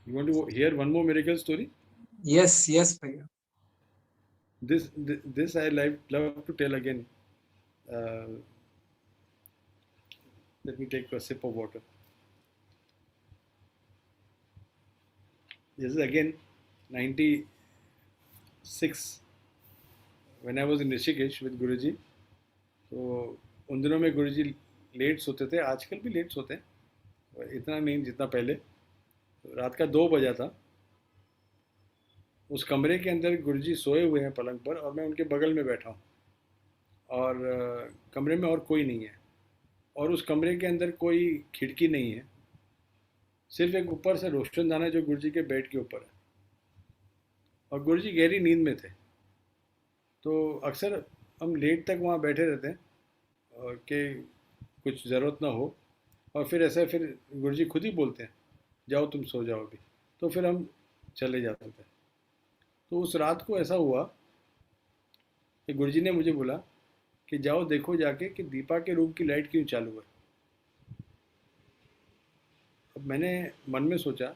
You want to hear one more miracle story? Yes, yes, भैया. This I love to tell again. Uh, Let me take a sip of water. This is again 96 when I was in Rishikesh with Guruji. तो उन दिनों में गुरुजी late सोते थे, आजकल भी late सोते हैं, इतना नहीं जितना पहले। रात का 2 बजा था। उस कमरे के अंदर गुरुजी सोए हुए हैं पलंग पर और मैं उनके बगल में बैठा हूँ, और कमरे में और कोई नहीं है, और उस कमरे के अंदर कोई खिड़की नहीं है, सिर्फ एक ऊपर से रोशनदान है जो गुरुजी के बेड के ऊपर है, और गुरुजी गहरी नींद में थे। तो अक्सर हम लेट तक वहाँ बैठे रहते हैं कि कुछ ज़रूरत ना हो, और फिर ऐसा फिर गुरुजी खुद ही बोलते हैं जाओ तुम सो जाओ अभी, तो फिर हम चले जाते थे। तो उस रात को ऐसा हुआ कि गुरुजी ने मुझे बोला कि जाओ देखो जाके कि दीपा के रूम की लाइट क्यों चालू है। अब मैंने मन में सोचा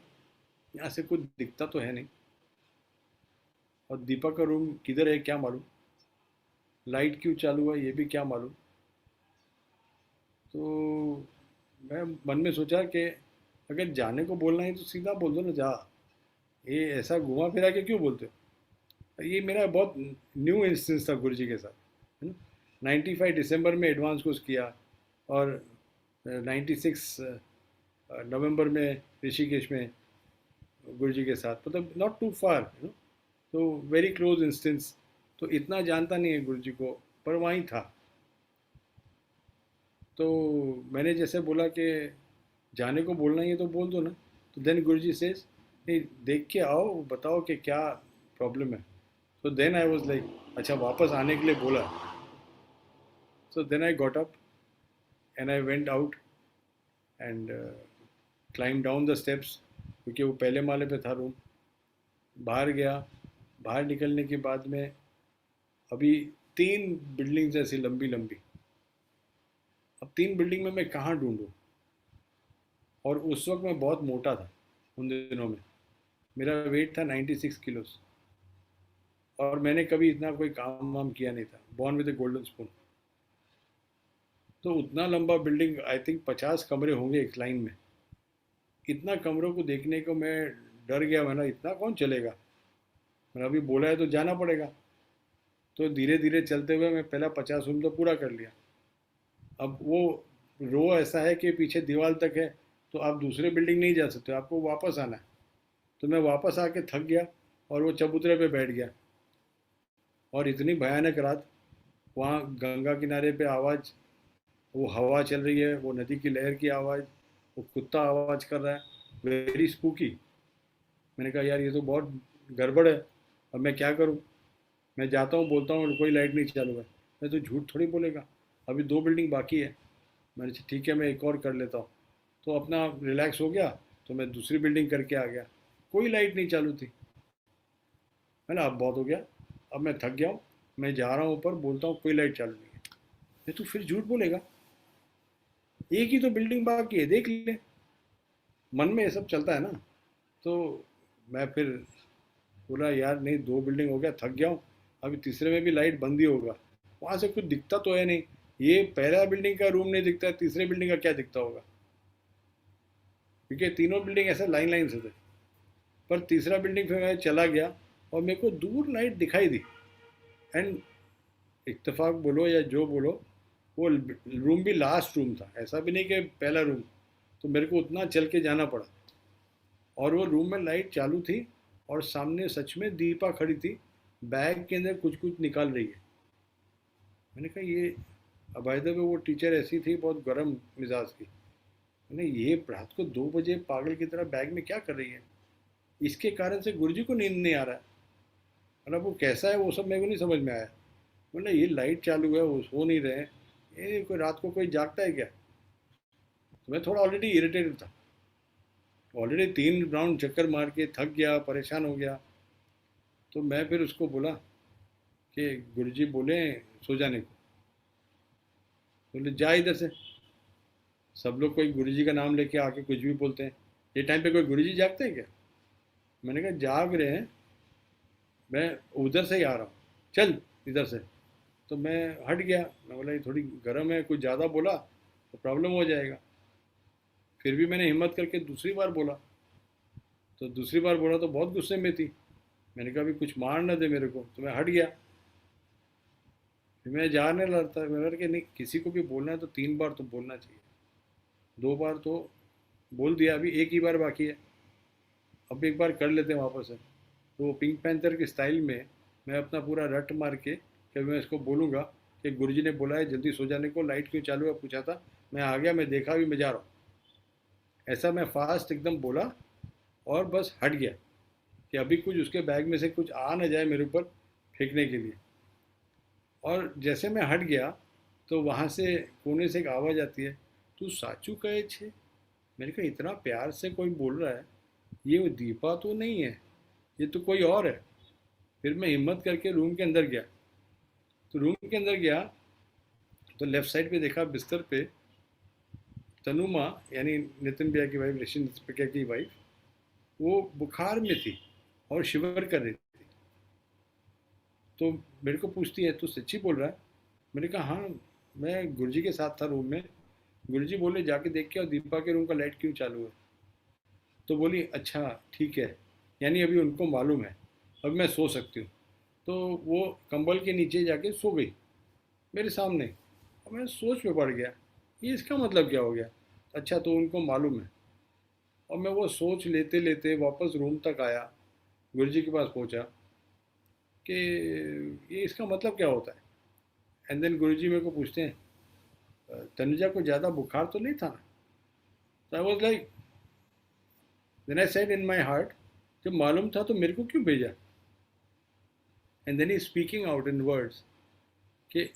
यहाँ से कुछ दिखता तो है नहीं, और दीपा का रूम किधर है क्या मालूम, लाइट क्यों चालू है ये भी क्या मालूम। तो मैं मन में सोचा कि अगर जाने को बोलना है तो सीधा बोल दो ना जा, ये ऐसा घुमा फिरा के क्यों बोलते हो। ये मेरा बहुत न्यू इंस्टेंस था गुरुजी के साथ, है ना। 95 दिसंबर में एडवांस कोर्स किया, और 96 नवंबर में ऋषिकेश में गुरुजी के साथ, मतलब not too far, you know, तो वेरी क्लोज इंस्टेंस। तो इतना जानता नहीं है गुरुजी को, पर वहीं था। तो मैंने जैसे बोला कि जाने को बोलना ही है तो बोल दो ना। तो देन गुरुजी सेज नहीं देख के आओ, बताओ कि क्या प्रॉब्लम है। तो देन आई वाज लाइक अच्छा वापस आने के लिए बोला। So then I got up and I went out and climb down the steps, क्योंकि वो पहले माले पे था रूम। बाहर गया, बाहर निकलने के बाद में अभी 3 बिल्डिंग्स ऐसी लंबी लंबी। अब 3 बिल्डिंग में मैं कहाँ ढूंढूं, और उस वक्त मैं बहुत मोटा था उन दिनों में। मेरा वेट था 96 किलोस, और मैंने कभी इतना कोई काम वाम किया नहीं था, born with A golden spoon. तो उतना लंबा बिल्डिंग, आई थिंक 50 कमरे होंगे एक लाइन में। इतना कमरों को देखने को मैं डर गया, मैंने इतना कौन चलेगा, मैंने अभी बोला है तो जाना पड़ेगा। तो धीरे धीरे चलते हुए मैं पहला 50 रूम तो पूरा कर लिया। अब वो रो ऐसा है कि पीछे दीवार तक है, तो आप दूसरे बिल्डिंग नहीं जा सकते, आपको वापस आना है। तो मैं वापस आके थक गया और वो चबूतरे पे बैठ गया। और इतनी भयानक रात, वहाँ गंगा किनारे पे आवाज़, वो हवा चल रही है, वो नदी की लहर की आवाज़, वो कुत्ता आवाज़ कर रहा है, वेरी स्पूकी। मैंने कहा यार ये तो बहुत गड़बड़ है, अब मैं क्या करूँ। मैं जाता हूँ बोलता हूँ कोई लाइट नहीं चालू है, मैं तो झूठ थोड़ी बोलेगा, अभी 2 बिल्डिंग बाकी है। मैंने कहा ठीक है मैं एक और कर लेता हूँ। तो अपना रिलैक्स हो गया, तो मैं दूसरी बिल्डिंग करके आ गया, कोई लाइट नहीं चालू थी। है ना, अब बहुत हो गया, अब मैं थक गया हूँ, मैं जा रहा हूँ ऊपर, बोलता हूँ कोई लाइट चालू नहीं है। ये तो फिर झूठ बोलेगा, एक ही तो बिल्डिंग बाकी है देख ले। मन में ये सब चलता है ना। तो मैं फिर बोला यार नहीं, 2 बिल्डिंग हो गया, थक गया हूँ, अभी तीसरे में भी लाइट बंद ही होगा, वहाँ से कुछ दिखता तो है नहीं। ये पहला बिल्डिंग का रूम नहीं दिखता है, तीसरे बिल्डिंग का क्या दिखता होगा, क्योंकि तीनों बिल्डिंग ऐसे लाइन लाइन से थे। पर तीसरा बिल्डिंग फिर मैं चला गया, और मेरे को दूर लाइट दिखाई दी। एंड इत्तेफाक बोलो या जो बोलो, वो रूम भी लास्ट रूम था, ऐसा भी नहीं कि पहला रूम। तो मेरे को उतना चल के जाना पड़ा, और वो रूम में लाइट चालू थी, और सामने सच में दीपा खड़ी थी, बैग के अंदर कुछ कुछ निकाल रही है। मैंने कहा ये, अब बाय द वे वो टीचर ऐसी थी बहुत गर्म मिजाज की। मैंने ये रात को 2 बजे पागल की तरह बैग में क्या कर रही है, इसके कारण से गुरुजी को नींद नहीं आ रहा है। मतलब वो कैसा है वो सब मेरे को नहीं समझ में आया। बोला ये लाइट चालू है, वो सो नहीं रहे हैं, ये कोई रात को कोई जागता है क्या। तो मैं थोड़ा ऑलरेडी इरिटेटेड था, ऑलरेडी 3 राउंड चक्कर मार के थक गया, परेशान हो गया। तो मैं फिर उसको बोला कि गुरुजी बोले सो जाने को। बोले जा इधर से। सब लोग कोई गुरुजी का नाम लेके आके कुछ भी बोलते हैं, ये टाइम पे कोई गुरुजी जागते हैं क्या। मैंने कहा जाग रहे हैं, मैं उधर से ही आ रहा हूँ, चल इधर से। तो मैं हट गया, मैं बोला ये थोड़ी गर्म है, कुछ ज़्यादा बोला तो प्रॉब्लम हो जाएगा। फिर भी मैंने हिम्मत करके दूसरी बार बोला, तो दूसरी बार बोला तो बहुत गुस्से में थी। मैंने कहा अभी कुछ मार ना दे मेरे को, तो मैं हट गया। फिर मैं जाने लगता, मैंने कहा कि नहीं, किसी को भी बोलना है तो 3 बार तो बोलना चाहिए, 2 बार तो बोल दिया, अभी एक ही बार बाकी है, अब एक बार कर लेते हैं वापस से। तो वो पिंक पैंथर के स्टाइल में मैं अपना पूरा रट मार के कि मैं इसको बोलूँगा कि गुरुजी ने बोला है जल्दी सो जाने को, लाइट क्यों चालू है पूछा था, मैं आ गया, मैं देखा, अभी मैं जा रहा हूँ। ऐसा मैं फास्ट एकदम बोला और बस हट गया कि अभी कुछ उसके बैग में से कुछ आ ना जाए मेरे ऊपर फेंकने के लिए। और जैसे मैं हट गया तो वहाँ से कोने से एक आवाज़ आती है, तू साचू कहे छे। मैंने कहा इतना प्यार से कोई बोल रहा है, ये वो दीपा तो नहीं है, ये तो कोई और है। फिर मैं हिम्मत करके रूम के अंदर गया। तो रूम के अंदर गया तो लेफ्ट साइड पे देखा बिस्तर पे तनुमा, यानी नितिन भैया की वाइफ, ऋषि नितिन भैया की वाइफ, वो बुखार में थी और शिवर कर रही थी। तो मेरे को पूछती है तू सच्ची बोल रहा है। मैंने कहा हाँ, मैं गुरुजी के साथ था रूम में, गुरुजी बोले जाके देख के और दीपा के रूम का लाइट क्यों चालू है। तो बोली अच्छा ठीक है, यानी अभी उनको मालूम है, अब मैं सो सकती हूँ। तो वो कंबल के नीचे जाके सो गई मेरे सामने। और मैं सोच में पड़ गया, ये इसका मतलब क्या हो गया, अच्छा तो उनको मालूम है। और मैं वो सोच लेते लेते वापस रूम तक आया, गुरुजी के पास पहुंचा कि ये इसका मतलब क्या होता है। एंड देन गुरुजी मेरे को पूछते हैं तनुजा को ज़्यादा बुखार तो नहीं था ना। तो I was like, then I said in my heart, जब मालूम था तो मेरे को क्यों भेजा। And then he speaking out in words कि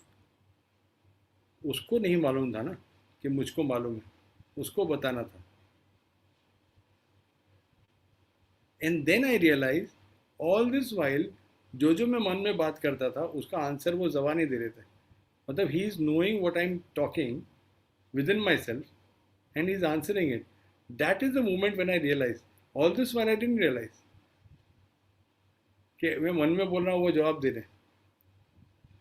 उसको नहीं मालूम था ना कि मुझको मालूम है, उसको बताना था। And then I realise all this while जो मैं मन में बात करता था उसका आंसर वो जबान ही दे रहे थे। मतलब he is knowing what I am talking with in my self and he is answering it. That is the moment when I realise, all this while I didn't realise कि मैं मन में बोल रहा हूँ वो जवाब दे रहे हैं।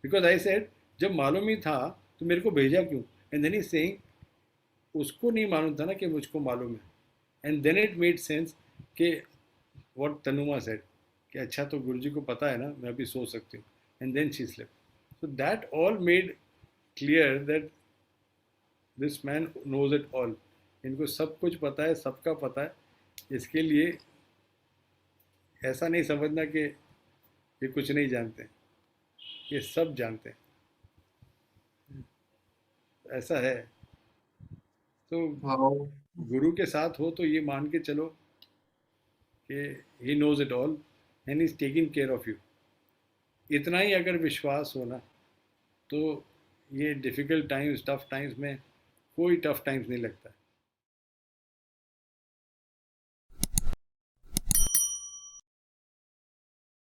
बिकॉज आई सेड जब मालूम ही था तो मेरे को भेजा क्यों। एंड देन ही सेइंग उसको नहीं मालूम था ना कि मुझको मालूम है। And then it made sense कि व्हाट तनुमा सेड कि अच्छा तो गुरुजी को पता है ना मैं अभी सो सकती हूँ। And then she slept. So that all made clear that this man knows it all. इनको सब कुछ पता है, सबका पता है। इसके लिए ऐसा नहीं समझना कि ये कुछ नहीं जानते, ये सब जानते हैं। ऐसा है। तो Wow. गुरु के साथ हो तो ये मान के चलो कि he knows it all and is taking care of you. इतना ही अगर विश्वास हो ना तो ये डिफ़िकल्ट टाइम्स, टफ टाइम्स में कोई टफ टाइम्स नहीं लगता।